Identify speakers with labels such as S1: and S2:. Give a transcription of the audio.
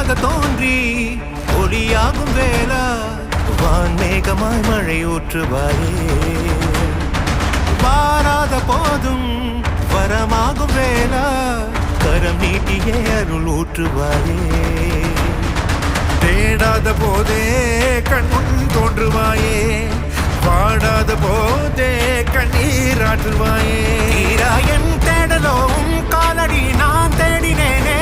S1: இருளாக தோன்றி ஒளியாகும் வேளா வான்மேகமாய் மழை ஊற்றுவாயே வாராத போதும் வரமாகும் வேளா கரம் நீட்டியே அருள் ஊற்றுவாயே
S2: தேடாத போதே கண்முன் தோன்றுவாயே வாடாத போதே கண்ணீராற்றுவாயே
S1: என் தேடலோ காலடி நான் தேடினேனே